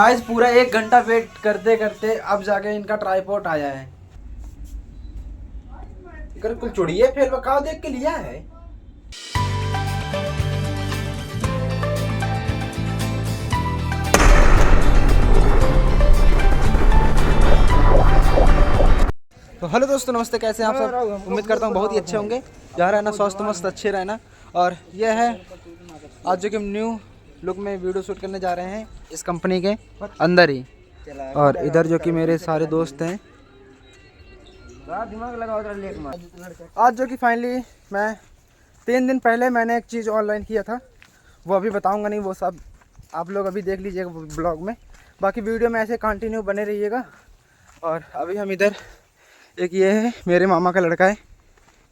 Guys पूरा 1 घंटा wait करते करते अब जाके इनका ट्राइपॉड आया है। इकर कुल चुड़िए फिर बकाओ देख के लिया है। तो हेलो दोस्तों, नमस्ते। कैसे हैं आप सब? उम्मीद करता हूँ बहुत ही अच्छे होंगे। यहाँ रहना स्वस्थ मस्त अच्छे रहना। और ये है आज जो कि हम न्यू लुक में वीडियो शूट करने जा रहे हैं इस कंपनी के अंदर ही। और इधर जो कि मेरे सारे दोस्त हैं। दिमाग लगाओ आज जो कि फाइनली मैं 3 दिन पहले मैंने एक चीज़ ऑनलाइन किया था, वो अभी बताऊंगा नहीं, वो सब आप लोग अभी देख लीजिएगा ब्लॉग में। बाकी वीडियो में ऐसे कंटिन्यू बने रहिएगा। और अभी हम इधर, एक ये है मेरे मामा का लड़का है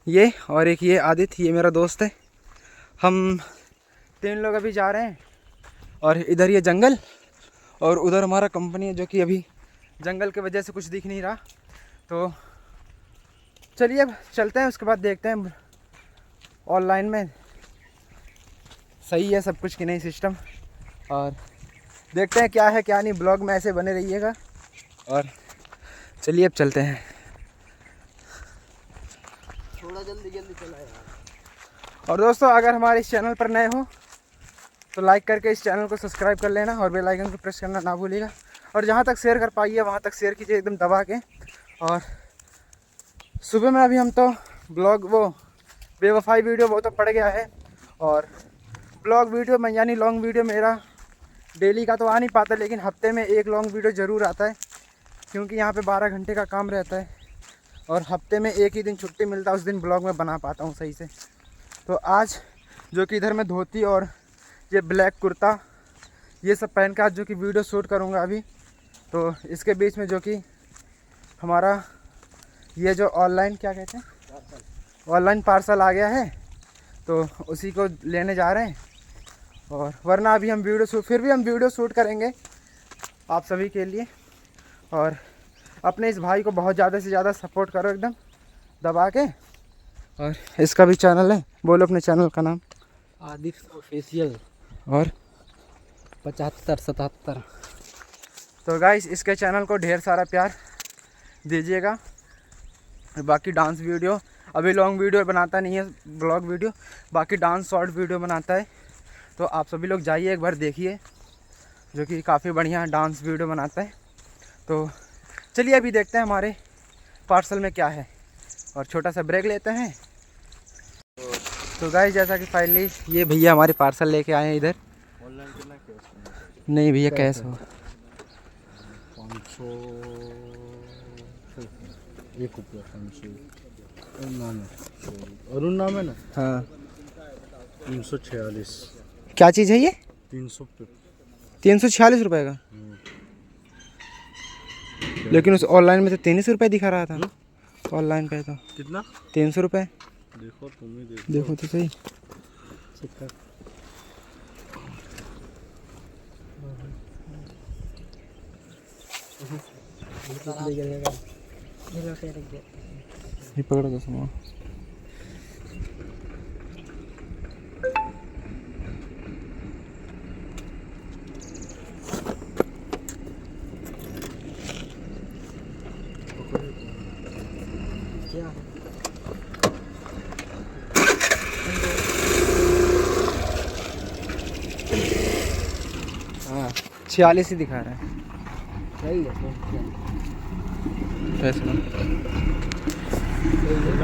ये, और एक ये आदित्य, ये मेरा दोस्त है। हम 3 लोग अभी जा रहे हैं। और इधर ये जंगल और उधर हमारा कंपनी है जो कि अभी जंगल की वजह से कुछ दिख नहीं रहा। तो चलिए अब चलते हैं, उसके बाद देखते हैं ऑनलाइन में सही है सब कुछ कि नहीं सिस्टम, और देखते हैं क्या है क्या नहीं। ब्लॉग में ऐसे बने रहिएगा। और चलिए अब चलते हैं। थोड़ा जल्दी चला यार। और दोस्तों, अगर हमारे इस चैनल पर नए हो तो लाइक करके इस चैनल को सब्सक्राइब कर लेना और बेल आइकन को प्रेस करना ना भूलिएगा। और जहाँ तक शेयर कर पाइए वहाँ तक शेयर कीजिए एकदम दबा के। और सुबह में अभी हम तो ब्लॉग, वो बेवफाई वीडियो वो तो पड़ गया है। और ब्लॉग वीडियो में यानी लॉन्ग वीडियो मेरा डेली का तो आ नहीं पाता, लेकिन हफ्ते में एक लॉन्ग वीडियो ज़रूर आता है, क्योंकि यहाँ पे 12 घंटे का काम रहता है। और हफ्ते में एक ही दिन छुट्टी मिलता है, उस दिन ब्लॉग में बना पाता हूँ सही से। तो आज जो कि इधर मैं धोती और ये ब्लैक कुर्ता ये सब पहन के आज जो कि वीडियो शूट करूँगा अभी। तो इसके बीच में जो कि हमारा ये जो ऑनलाइन क्या कहते हैं, ऑनलाइन पार्सल आ गया है, तो उसी को लेने जा रहे हैं। और वरना अभी हम फिर भी हम वीडियो शूट करेंगे आप सभी के लिए। और अपने इस भाई को बहुत ज़्यादा से ज़्यादा सपोर्ट करो एकदम दबा के। और इसका भी चैनल है, बोलो अपने चैनल का नाम। आदित्य ऑफिशियल और 75-77। तो गाइस इसके चैनल को ढेर सारा प्यार दीजिएगा। बाकी डांस वीडियो, अभी लॉन्ग वीडियो बनाता नहीं है, ब्लॉग वीडियो, बाकी डांस शॉर्ट वीडियो बनाता है। तो आप सभी लोग जाइए एक बार देखिए, जो कि काफ़ी बढ़िया डांस वीडियो बनाता है। तो चलिए अभी देखते हैं हमारे पार्सल में क्या है, और छोटा सा ब्रेक लेते हैं। तो गाइस जैसा कि फाइनली ये भैया हमारे पार्सल लेके आए हैं इधर। ऑनलाइन करना कैश? नहीं भैया कैश हो। 500 ₹1 500 नाम है, अरुण नाम है ना। हाँ 346। क्या चीज़ है ये? 300 पे 346 रुपये का। लेकिन उस ऑनलाइन में तो 300 रुपये दिखा रहा था। ऑनलाइन पे तो कितना? 300 रुपये। देखो तुम ही देखो तो सही। ये पकड़ो तो सुनो। क्या है? 46 ही दिखा रहा है। सही है।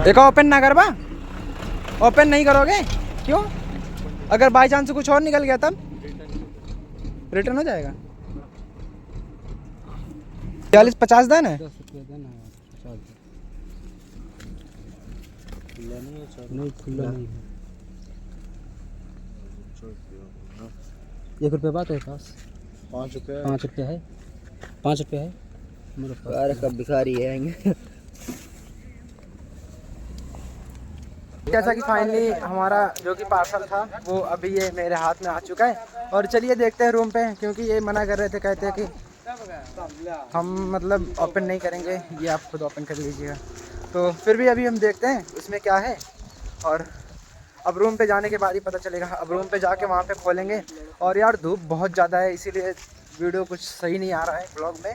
एक ओपन ना करवा, ओपन नहीं करोगे क्यों? अगर बाई चांस से कुछ और निकल गया तब रिटर्न हो जाएगा। 40-50 देना है। 10 रुपये देना है। नहीं खुला नहीं है। 1 रुपये बात है पास। 5 रुपये है। 5 रुपये है मेरे पास। अरे कब भिखारी है। जैसा कि फाइनली हमारा जो कि पार्सल था वो अभी ये मेरे हाथ में आ चुका है। और चलिए देखते हैं रूम पे, क्योंकि ये मना कर रहे थे, कहते हैं कि हम मतलब ओपन नहीं करेंगे, ये आप खुद ओपन कर लीजिएगा। तो फिर भी अभी हम देखते हैं उसमें क्या है। और अब रूम पे जाने के बाद ही पता चलेगा। अब रूम पे जाके वहाँ पे खोलेंगे। और यार धूप बहुत ज़्यादा है, इसीलिए वीडियो कुछ सही नहीं आ रहा है ब्लॉग में,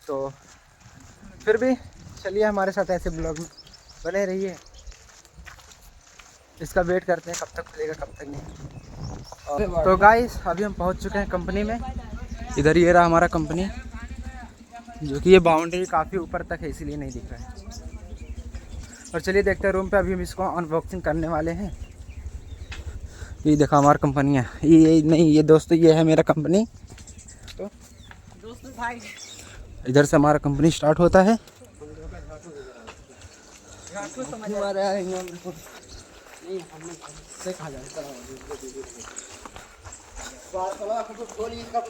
तो फिर भी चलिए हमारे साथ ऐसे ब्लॉग में बने रहिए। इसका वेट करते हैं कब तक खुलेगा कब तक नहीं। तो गाइस अभी हम पहुंच चुके हैं कंपनी में। इधर ये रहा हमारा कंपनी, जो कि ये बाउंड्री काफ़ी ऊपर तक है इसीलिए नहीं दिख रहा है। और चलिए देखते हैं रूम पे, अभी हम इसको अनबॉक्सिंग करने वाले हैं। ये देखा हमारा कंपनी है, ये नहीं ये दोस्तों ये है मेरा कंपनी। तो दोस्तों भाई इधर से हमारा कंपनी स्टार्ट होता है।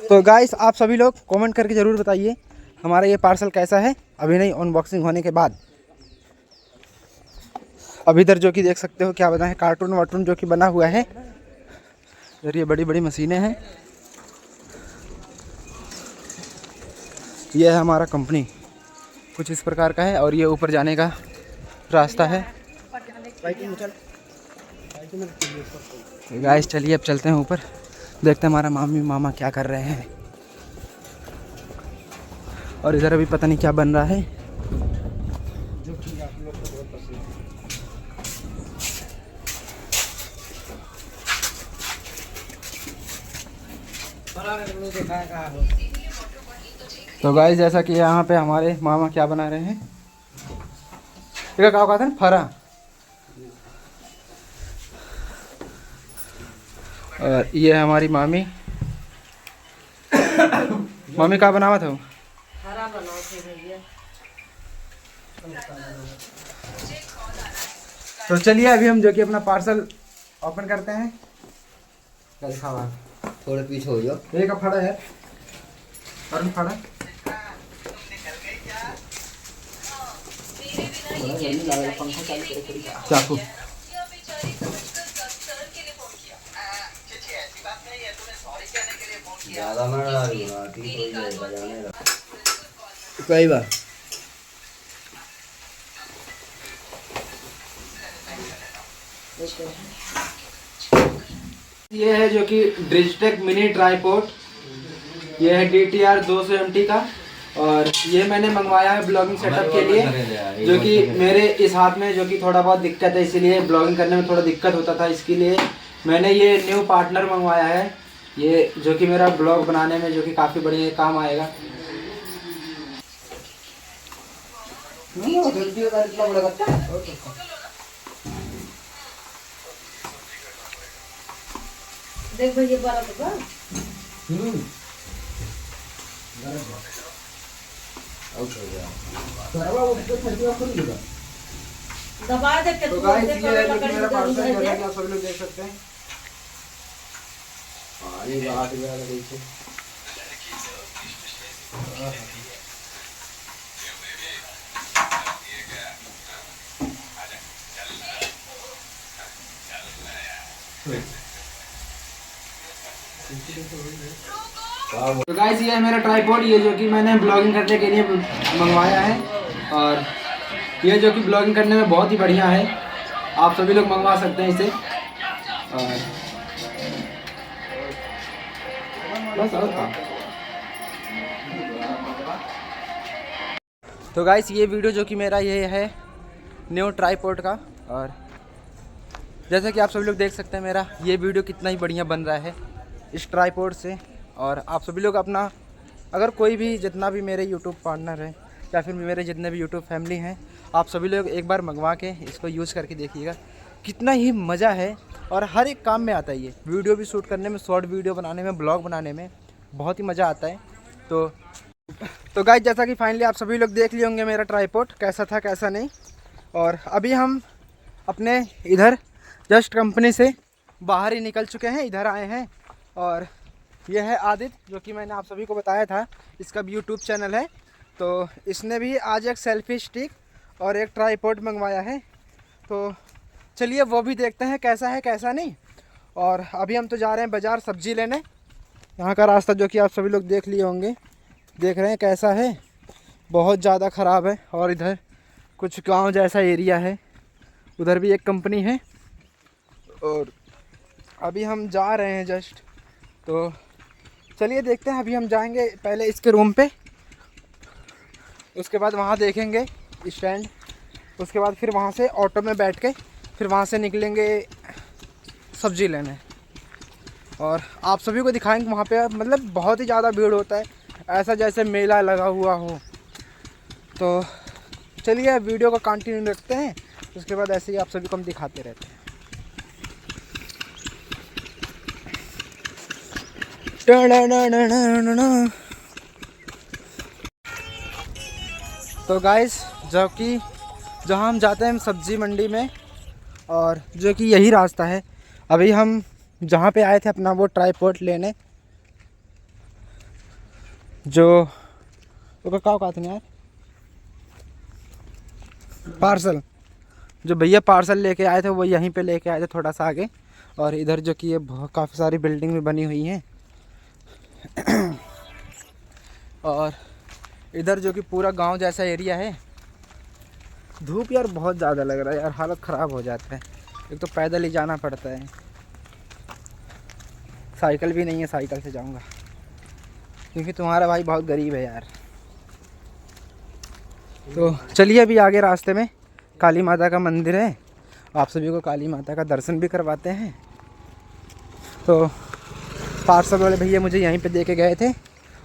तो गाइस आप सभी लोग कमेंट करके ज़रूर बताइए हमारा ये पार्सल कैसा है अभी नहीं अनबॉक्सिंग होने के बाद। अभी इधर जो कि देख सकते हो क्या बताएं, कार्टून वार्टून जो कि बना हुआ है। इधर ये बड़ी बड़ी मशीनें हैं। ये है हमारा कंपनी, कुछ इस प्रकार का है। और ये ऊपर जाने का रास्ता है। गाइस चलिए अब चलते हैं ऊपर, देखते हैं हमारा मामी मामा क्या कर रहे हैं। और इधर अभी पता नहीं क्या बन रहा है। तो गाइस जैसा कि यहाँ पे हमारे मामा क्या बना रहे हैं, क्या कहते हैं फरा। और ये है हमारी मामी। मामी क्या बनावा था? तो चलिए अभी हम जो कि अपना पार्सल ओपन करते हैं। थोड़े पीछे हो जाओ। ये का फड़ा है और फड़ा चाकू। कई बार ये है जो कि डिजिटेक मिनी ट्राइपॉड, ये है DTR 200 MT का। और ये मैंने मंगवाया है ब्लॉगिंग सेटअप के लिए, जो कि मेरे इस हाथ में जो कि थोड़ा बहुत दिक्कत है, इसीलिए ब्लॉगिंग करने में थोड़ा दिक्कत होता था। इसके लिए मैंने ये न्यू पार्टनर मंगवाया है, ये जो कि मेरा ब्लॉग बनाने में जो कि काफ़ी बढ़िया काम आएगा। देख भैया बारा तो दबा दे के तो गाइस ये है जो कि मेरा पार्सल है, जैसा कि आप सभी लोग देख सकते हैं। ये बात गया देखिए। तो गाइस ये है मेरा ट्राइपॉड, ये जो कि मैंने ब्लॉगिंग करने के लिए मंगवाया है। और ये जो कि ब्लॉगिंग करने में बहुत ही बढ़िया है, आप सभी लोग मंगवा सकते हैं इसे। और बस और था। तो गाइस ये वीडियो जो कि मेरा ये है न्यू ट्राइपॉड का। और जैसा कि आप सभी लोग देख सकते हैं मेरा ये वीडियो कितना ही बढ़िया बन रहा है इस ट्राइपॉड से। और आप सभी लोग अपना, अगर कोई भी जितना भी मेरे यूट्यूब पार्टनर है या फिर मेरे जितने भी यूट्यूब फैमिली हैं, आप सभी लोग एक बार मंगवा के इसको यूज़ करके देखिएगा, कितना ही मज़ा है। और हर एक काम में आता है ये, वीडियो भी शूट करने में, शॉर्ट वीडियो बनाने में, ब्लॉग बनाने में बहुत ही मज़ा आता है। तो गाइस जैसा कि फाइनली आप सभी लोग देख लिए होंगे मेरा ट्राइपॉड कैसा था कैसा नहीं। और अभी हम अपने इधर जस्ट कंपनी से बाहर ही निकल चुके हैं, इधर आए हैं। और ये है आदित्य, जो कि मैंने आप सभी को बताया था इसका भी यूट्यूब चैनल है। तो इसने भी आज एक सेल्फी स्टिक और एक ट्राइपॉड मंगवाया है, तो चलिए वो भी देखते हैं कैसा है कैसा नहीं। और अभी हम तो जा रहे हैं बाज़ार सब्ज़ी लेने। यहाँ का रास्ता जो कि आप सभी लोग देख लिए होंगे, देख रहे हैं कैसा है, बहुत ज़्यादा ख़राब है। और इधर कुछ गांव जैसा एरिया है, उधर भी एक कंपनी है। और अभी हम जा रहे हैं जस्ट, तो चलिए देखते हैं। अभी हम जाएंगे पहले इसके रूम पे, उसके बाद वहाँ देखेंगे स्टैंड, उसके बाद फिर वहाँ से ऑटो में बैठ के फिर वहाँ से निकलेंगे सब्ज़ी लेने, और आप सभी को दिखाएंगे वहाँ पे। मतलब बहुत ही ज़्यादा भीड़ होता है, ऐसा जैसे मेला लगा हुआ हो। तो चलिए वीडियो को कंटिन्यू रखते हैं, उसके बाद ऐसे ही आप सभी को हम दिखाते रहते हैं। तो गाइस जहाँ हम जाते हैं सब्ज़ी मंडी में, और जो कि यही रास्ता है। अभी हम जहाँ पे आए थे अपना वो ट्राईपॉड लेने, जो वो क्या कहते हैं यार, पार्सल, जो भैया पार्सल लेके आए थे वो यहीं पे लेके आए थे थोड़ा सा आगे। और इधर जो कि ये काफ़ी सारी बिल्डिंग भी बनी हुई हैं और इधर जो कि पूरा गांव जैसा एरिया है। धूप यार बहुत ज़्यादा लग रहा है यार, हालत ख़राब हो जाता है। एक तो पैदल ही जाना पड़ता है, साइकिल भी नहीं है, साइकिल से जाऊंगा क्योंकि तुम्हारा भाई बहुत गरीब है यार। तो चलिए अभी आगे रास्ते में काली माता का मंदिर है, आप सभी को काली माता का दर्शन भी करवाते हैं। तो पार्सल वाले भैया मुझे यहीं पे दे के गए थे,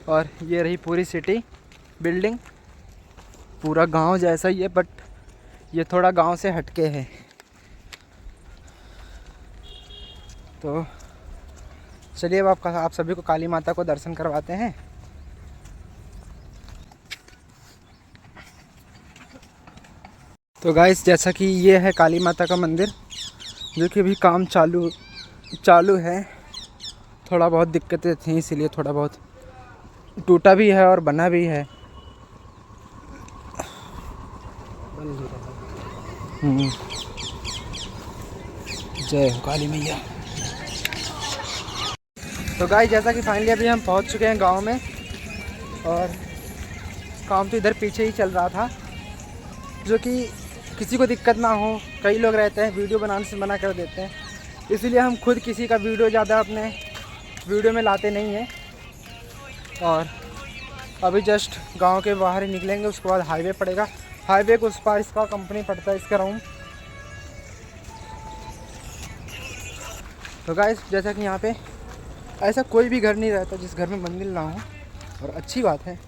और ये रही पूरी सिटी बिल्डिंग। पूरा गांव जैसा ही है, बट ये थोड़ा गांव से हटके है। तो चलिए अब आप सभी को काली माता को दर्शन करवाते हैं। तो गाइस जैसा कि ये है काली माता का मंदिर, जो कि अभी काम चालू है। थोड़ा बहुत दिक्कतें थी, इसीलिए थोड़ा बहुत टूटा भी है और बना भी है। जय हो काली मैया। तो गाइस जैसा कि फाइनली अभी हम पहुंच चुके हैं गांव में, और काम तो इधर पीछे ही चल रहा था, जो कि किसी को दिक्कत ना हो। कई लोग रहते हैं वीडियो बनाने से मना कर देते हैं, इसीलिए हम खुद किसी का वीडियो ज़्यादा अपने वीडियो में लाते नहीं हैं। और अभी जस्ट गांव के बाहर ही निकलेंगे, उसके बाद हाईवे पड़ेगा, हाईवे के उस पार इसका कंपनी पड़ता है, इसका रूम। तो गाइस जैसा कि यहाँ पे ऐसा कोई भी घर नहीं रहता जिस घर में मंदिर ना हो, और अच्छी बात है।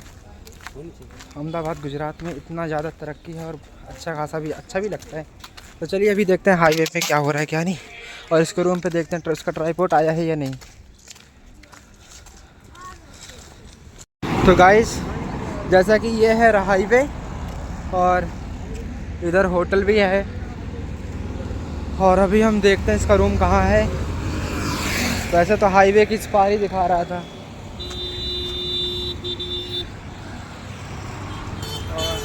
अहमदाबाद गुजरात में इतना ज़्यादा तरक्की है और अच्छा खासा भी अच्छा भी लगता है। तो चलिए अभी देखते हैं हाईवे पे क्या हो रहा है क्या नहीं, और इसके रूम पे देखते हैं उसका ट्राईपॉड आया है या नहीं। तो गाइस जैसा कि ये है हाईवे, और इधर होटल भी है, और अभी हम देखते हैं इसका रूम कहाँ है। वैसे तो हाईवे की इस पार ही दिखा रहा था, और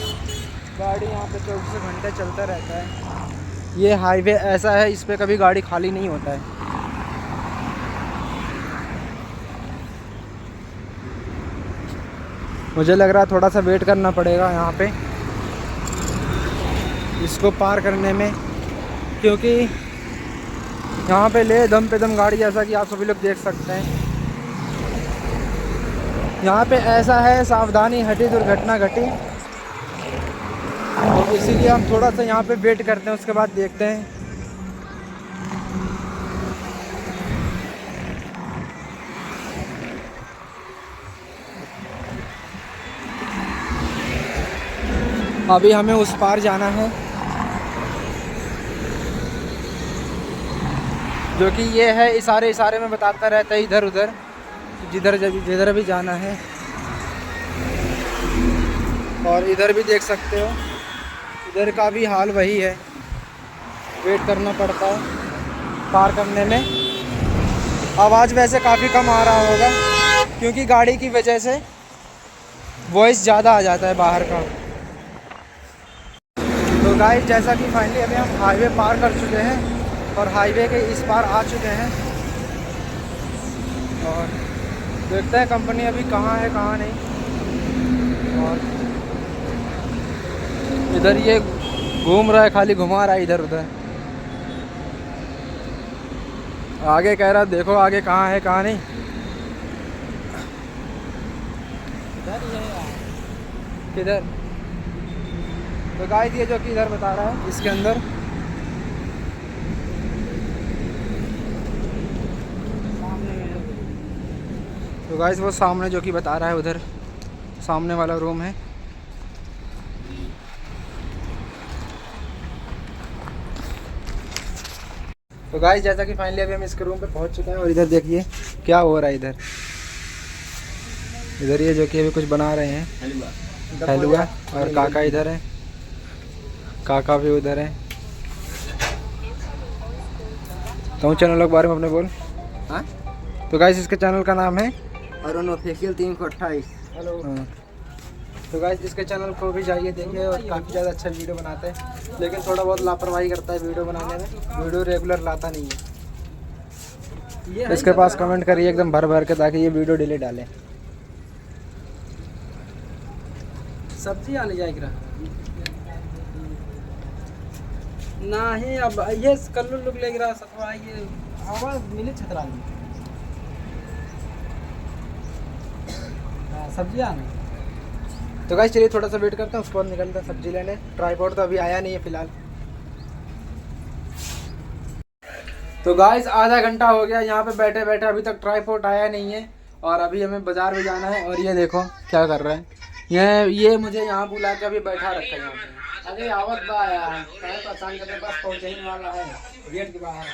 गाड़ी यहाँ पे 24 घंटे चलता रहता है। ये हाईवे ऐसा है, इस पे कभी गाड़ी खाली नहीं होता है। मुझे लग रहा है थोड़ा सा वेट करना पड़ेगा यहाँ पे इसको पार करने में, क्योंकि यहाँ पे ले दम पे दम गाड़ी, जैसा कि आप सभी लोग देख सकते हैं। यहाँ पे ऐसा है, सावधानी हटी दुर्घटना घटी, तो इसीलिए हम थोड़ा सा यहाँ पे वेट करते हैं, उसके बाद देखते हैं। अभी हमें उस पार जाना है, जो कि ये है, इशारे में बताता रहता है इधर उधर, जिधर भी जाना है। और इधर भी देख सकते हो, इधर का भी हाल वही है, वेट करना पड़ता है पार करने में। आवाज़ वैसे काफ़ी कम आ रहा होगा, क्योंकि गाड़ी की वजह से वॉइस ज़्यादा आ जाता है बाहर का। तो गाइस जैसा कि फाइनली अभी हम हाईवे पार कर चुके हैं, और हाईवे के इस पार आ चुके हैं, और देखते हैं कंपनी अभी कहाँ है कहाँ नहीं। और इधर ये घूम रहा है, खाली घुमा रहा है इधर उधर। आगे कह रहा देखो आगे कहाँ है कहाँ नहीं। किधर? तो गाइस ये जो कि इधर बता रहा है इसके अंदर तो गाइस वो सामने जो कि बता रहा है उधर सामने वाला रूम है। तो गाइस जैसा कि फाइनली अभी हम इसके रूम पे पहुंच चुके हैं और इधर देखिए क्या हो रहा है। इधर ये जो कि अभी कुछ बना रहे हैं हलवा और काका इधर है, काका भी उधर है। तो चैनल के बारे में अपने बोल। हाँ तो गाइस इसके चैनल का नाम है अरुण ऑफिशियल 328। हेलो। तो गाइस इसके चैनल को भी जाइए देखिए और काफ़ी ज़्यादा अच्छा वीडियो बनाते हैं, लेकिन थोड़ा बहुत लापरवाही करता है वीडियो बनाने में, वीडियो रेगुलर लाता नहीं है। इसके पास कमेंट करिए एकदम भर भर के ताकि ये वीडियो डिलीट डाले। सब्जी आने जाएगी नहीं अब ये कल्लू लुक लेग रहा सतवा ये आवाज मिले छतरा सब्जी आने। तो गाइस चलिए थोड़ा सा वेट करते हैं, उसके बाद निकलते हैं सब्जी लेने। ट्राइपॉड तो अभी आया नहीं है फिलहाल। तो गाइस आधा घंटा हो गया यहाँ पे बैठे बैठे, अभी तक ट्राइपॉड आया नहीं है और अभी हमें बाजार भी जाना है। और ये देखो क्या कर रहा है ये मुझे यहाँ बुला के अभी बैठा रखा है यहाँ पे। अरे आवत बा यार परेशान करने पास पहुंचने वाला है गेट के बाहर।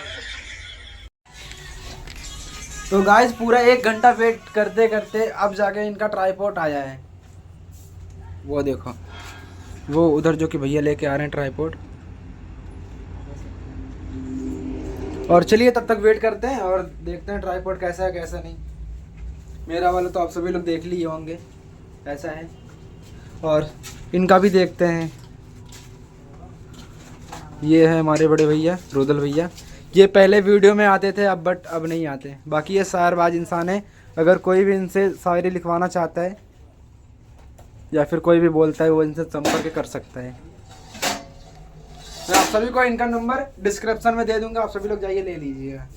तो गाइस पूरा 1 घंटा वेट करते करते अब जाके इनका ट्राइपॉड आया है। वो देखो वो उधर जो कि भैया लेके आ रहे हैं ट्राइपॉड। और चलिए तब तक वेट करते हैं और देखते हैं ट्राइपॉड कैसा है कैसा नहीं। मेरा वाला तो आप सभी लोग देख लिए होंगे कैसा है, और इनका भी देखते हैं। ये है हमारे बड़े भैया रुदल भैया, ये पहले वीडियो में आते थे अब बट अब नहीं आते। बाकी ये शायरबाज इंसान है, अगर कोई भी इनसे शायरी लिखवाना चाहता है या फिर कोई भी बोलता है वो इनसे संपर्क कर सकता है। मैं आप सभी को इनका नंबर डिस्क्रिप्शन में दे दूंगा, आप सभी लोग जाइए ले लीजिएगा।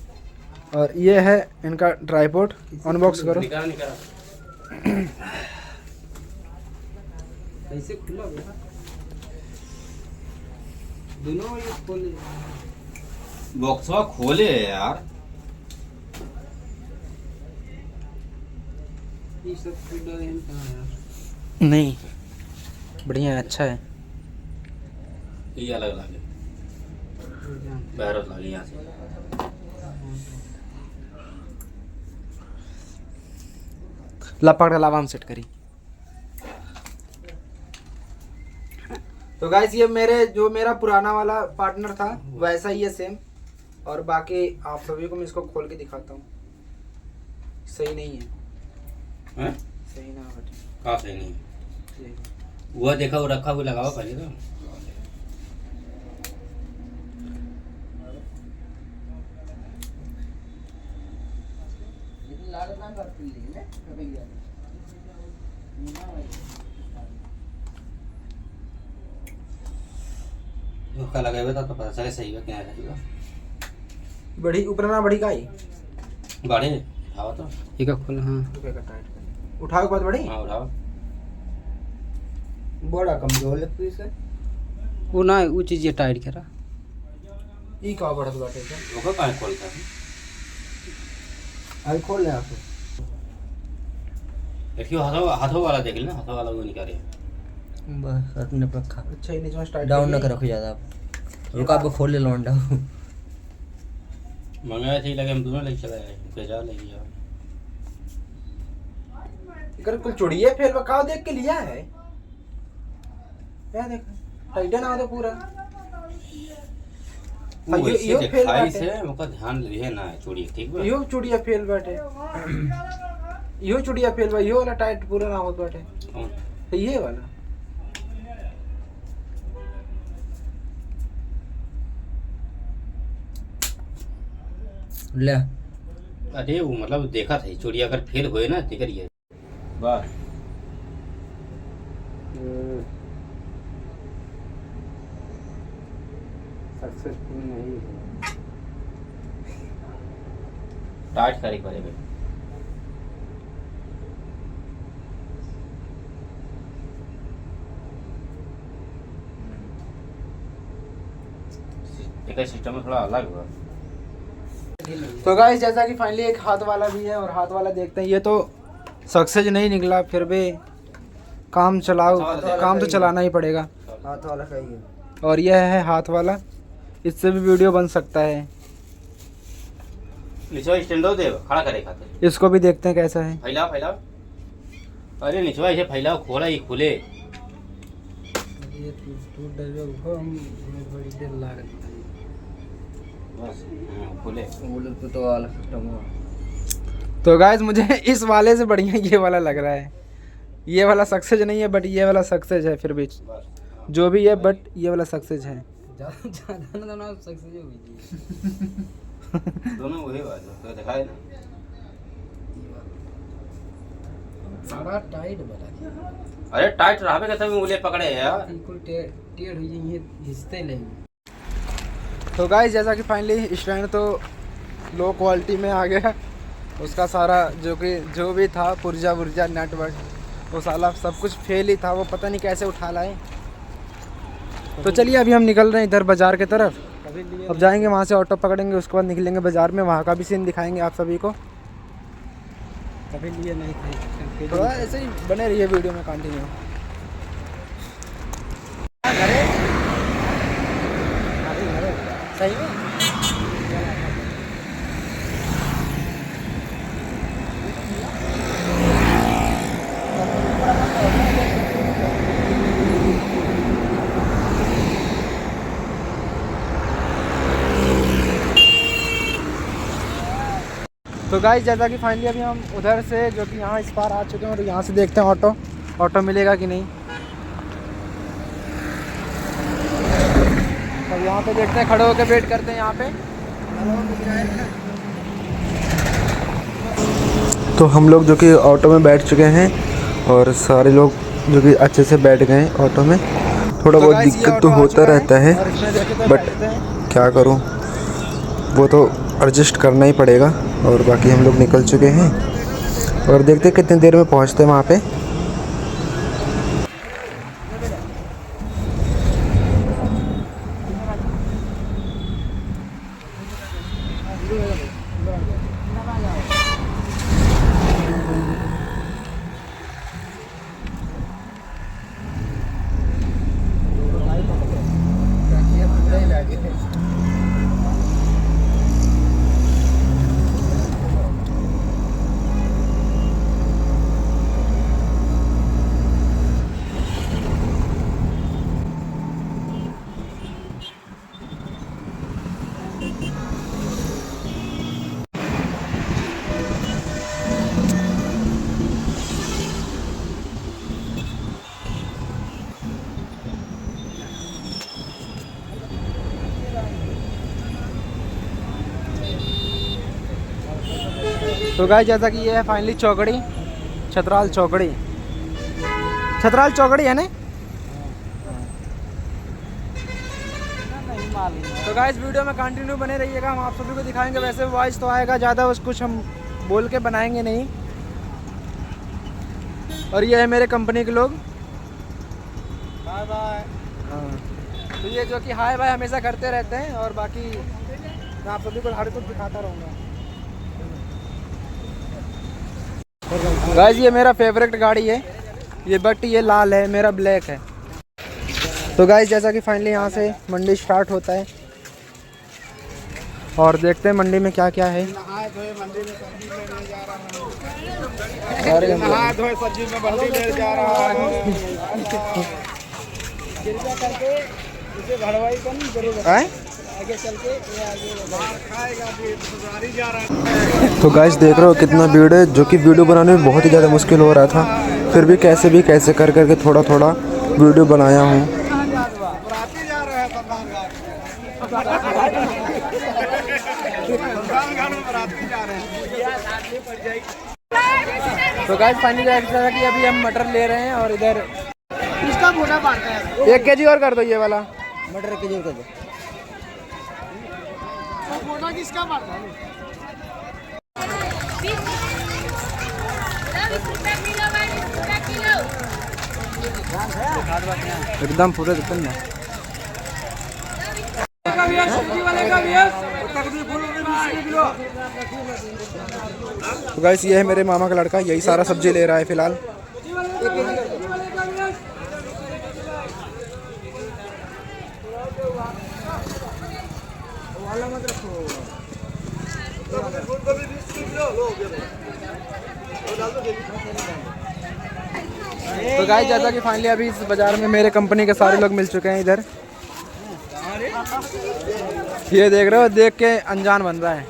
और ये है इनका ट्राइपॉड, अनबॉक्स करो। कैसे खुला गया दोनों ये खोले बॉक्सवा खोले यार। ये सब खुला है कहाँ यार? नहीं बढ़िया है, अच्छा है। ये अलग लगे बैरत लगे यहाँ से। लपक लावाम सेट करी। तो गाइस ये मेरा पुराना वाला पार्टनर था वैसा ही है सेम। और बाकी आप सभी को मैं इसको खोल के दिखाता हूँ। सही नहीं है, हैं? सही ना बटे। कहाँ सही नहीं है? वो देखा वो रखा हुआ लगाओ पहले तो। धोखा लगा हुआ था तो पता चले सही है क्या है। बड़ी ऊपर ना बड़ी काई बड़े उठाओ तो ये का खोला हाँ उठाओ बहुत बड़ी। हाँ उठाओ। बड़ा कमजोर लग पीस है। वो ना वो चीज ये टाइट करा ई का बड़ा बाटे है। वो कहाँ खोलता है? आई खोल ले आप। देखियो हाथों वाला देख लेना, हाथों वाला वो निकाले। बस अपने रखा अच्छा नीचे में स्टार्ट डाउन ना रखो ज्यादा आप रुका आप खोल ले लौंडा मंगाया थी लगे हम दोनों लेके चला गए के जा लेके जाओ। इकर कुल चुड़िए फेल बका देख के लिया है क्या? देख टाइटन आ तो पूरा वो यो वैसे फेल दिखाई बाटे। से मुका ध्यान लिए ना चोरी ठीक बा। यो चुड़िया फेल बाटे। यो चुड़िया फेल बा, यो वाला टाइट पूरा ना होत बाटे। कौन? तो ये वाला ले अरे वो मतलब देखा था चोरी अगर फेल हुए ना तो करिए बस। सक्सेसफुल नहीं है। टाइट करे पड़ेगा। एक सिस्टम में थोड़ा अलग हुआ। तो गाइस जैसा कि फाइनली एक हाथ वाला भी है और हाथ वाला देखते हैं। ये तो सक्सेस नहीं निकला, फिर भी काम चलाओ, काम तो चलाना ही पड़ेगा। हाथ वाला का ही है। और यह है हाथ वाला, इससे भी वीडियो बन सकता है। निचवा स्टैंडो दे खड़ा करे खातिर। इसको भी देखते हैं कैसा है। फैलाओ फैलाओ। अरे निचवा इसे फैलाओ, खोला ही खुले। ये टूट डर को हम बड़ी देर लागत बस खुले। बोले तो वाला सिस्टम हुआ। तो गाइस मुझे इस वाले से बढ़िया ये वाला लग रहा है। ये वाला सक्सेस नहीं है बट ये वाला सक्सेस है, फिर भी जो भी है बट ये वाला सक्सेस है। ज्यादा ना सक्सेस हुई थी। दोनों वही बात है, तो दिखाए ना। सारा टाइट बना। अरे टाइट रहबे के तभी उंगली पकड़े यार। बिल्कुल टेढ़ हुई ये हिस्से नहीं। तो गाइस जैसा कि फाइनली स्टैंड तो लो क्वालिटी में आ गया। उसका सारा जो भी था पुर्जा वुर्जा नेटवर्क वो साला सब कुछ फेल ही था। वो पता नहीं कैसे उठा लाए। तो चलिए अभी हम निकल रहे हैं इधर बाज़ार की तरफ। अब जाएंगे वहाँ से ऑटो पकड़ेंगे, उसके बाद निकलेंगे बाज़ार में। वहाँ का भी सीन दिखाएंगे आप सभी को। कभी लिए नहीं थे। थोड़ा ऐसे ही बने रहिए वीडियो में कंटिन्यू। सही में तो गाइस जैसा कि फाइनली अभी हम उधर से जो कि यहाँ इस पार आ चुके हैं और यहाँ से देखते हैं ऑटो मिलेगा कि नहीं। अब यहाँ पे देखते हैं, खड़े होकर वेट करते हैं यहाँ पे। तो हम लोग जो कि ऑटो में बैठ चुके हैं और सारे लोग जो कि अच्छे से बैठ गए हैं ऑटो में। थोड़ा बहुत गाइस, ये दिक्कत ऑटो तो आ होता चुका है रहता है और इसमें देखे तो बट बैठते हैं। क्या करूं, वो तो एडजस्ट करना ही पड़ेगा। और बाकी हम लोग निकल चुके हैं और देखते हैं कितनी देर में पहुंचते हैं वहाँ पे। तो गाइस जैसा कि ये है फाइनली चौकड़ी, छतराल चौकड़ी है ना। तो गाइस वीडियो में कंटिन्यू बने रहिएगा, हम आप सभी को दिखाएंगे। वैसे वॉइस तो आएगा ज़्यादा, बस कुछ हम बोल के बनाएंगे नहीं। और ये है मेरे कंपनी के लोग। Bye bye. हाँ तो ये जो कि हाय बाय हमेशा करते रहते हैं और बाकी मैं आप सभी को हर कुछ दिखाता रहूँगा। गाइस ये मेरा फेवरेट गाड़ी है ये, बट ये लाल है, मेरा ब्लैक है। तो गाइस जैसा कि फाइनली यहाँ से मंडी स्टार्ट होता है और देखते हैं मंडी में क्या क्या है। सब्जी में मंडी ले जा रहा है। कृपया करके इसे भरवाई कर जरूर आगे चल के खाएगा भी जा रहा है। तो गाइस देख रहे हो कितना भीड़ है, जो कि वीडियो बनाने में बहुत ही ज़्यादा मुश्किल हो रहा था। फिर भी कैसे कर करके थोड़ा थोड़ा वीडियो बनाया हूँ। तो गाइस फाइनली जैसा कि अभी हम मटर ले रहे हैं और इधर इसका भुना पड़ता है। 1 केजी और कर दो ये वाला मटर के कर दो। किसका पड़ता है? एकदम पूरे दुकान में। तो गाइस ये है मेरे मामा का लड़का, यही सारा सब्जी ले रहा है फिलहाल। तो गाइस जैसा कि फाइनली अभी इस बाजार में मेरे कंपनी के सारे लोग मिल चुके हैं इधर। ये देख रहे हो, देख के अनजान बन रहा है।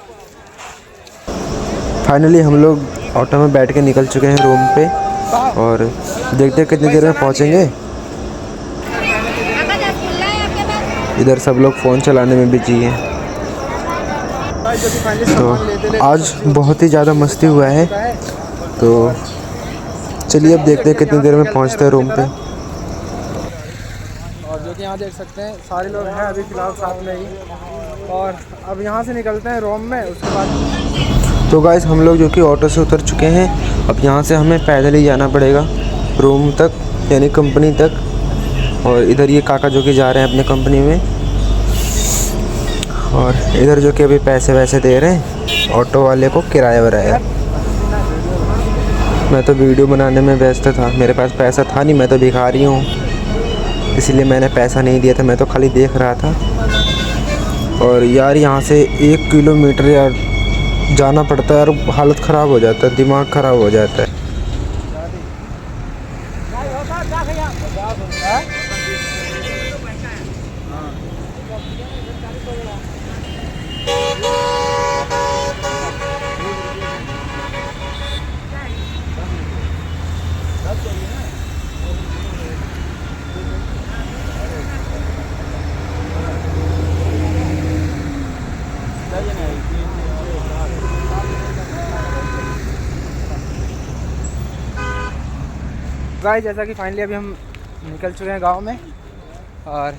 फाइनली हम लोग ऑटो में बैठ के निकल चुके हैं रूम पे और देखते हैं कितनी देर में पहुंचेंगे। इधर सब लोग फ़ोन चलाने में बिजी हैं। तो आज बहुत ही ज़्यादा मस्ती हुआ है, तो चलिए अब देखते हैं कितनी देर में पहुंचते हैं रूम पे। और जो कि यहाँ देख सकते हैं सारे लोग हैं अभी फ़िलहाल साथ में ही। और अब यहाँ से निकलते हैं रूम में, उसके बाद तो गाइस हम लोग जो कि ऑटो से उतर चुके हैं, अब यहाँ से हमें पैदल ही जाना पड़ेगा रूम तक, यानी कंपनी तक। और इधर ये काका जो कि जा रहे हैं अपने कंपनी में, और इधर जो कि अभी पैसे वैसे दे रहे हैं ऑटो वाले को, किराया वराया। मैं तो वीडियो बनाने में व्यस्त था, मेरे पास पैसा था नहीं, मैं तो भिखारी हूँ, इसलिए मैंने पैसा नहीं दिया था, मैं तो खाली देख रहा था। और यार यहाँ से 1 किलोमीटर यार जाना पड़ता है और हालत ख़राब हो जाता है, दिमाग ख़राब हो जाता है। गाइस जैसा कि फाइनली अभी हम निकल चुके हैं गांव में। और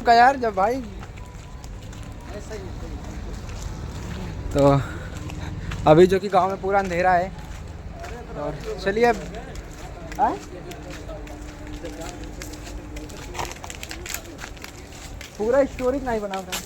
का यार जब भाई तो अभी जो कि गांव में पूरा अंधेरा है। और चलिए अब पूरा स्टोरी नहीं बना रहा।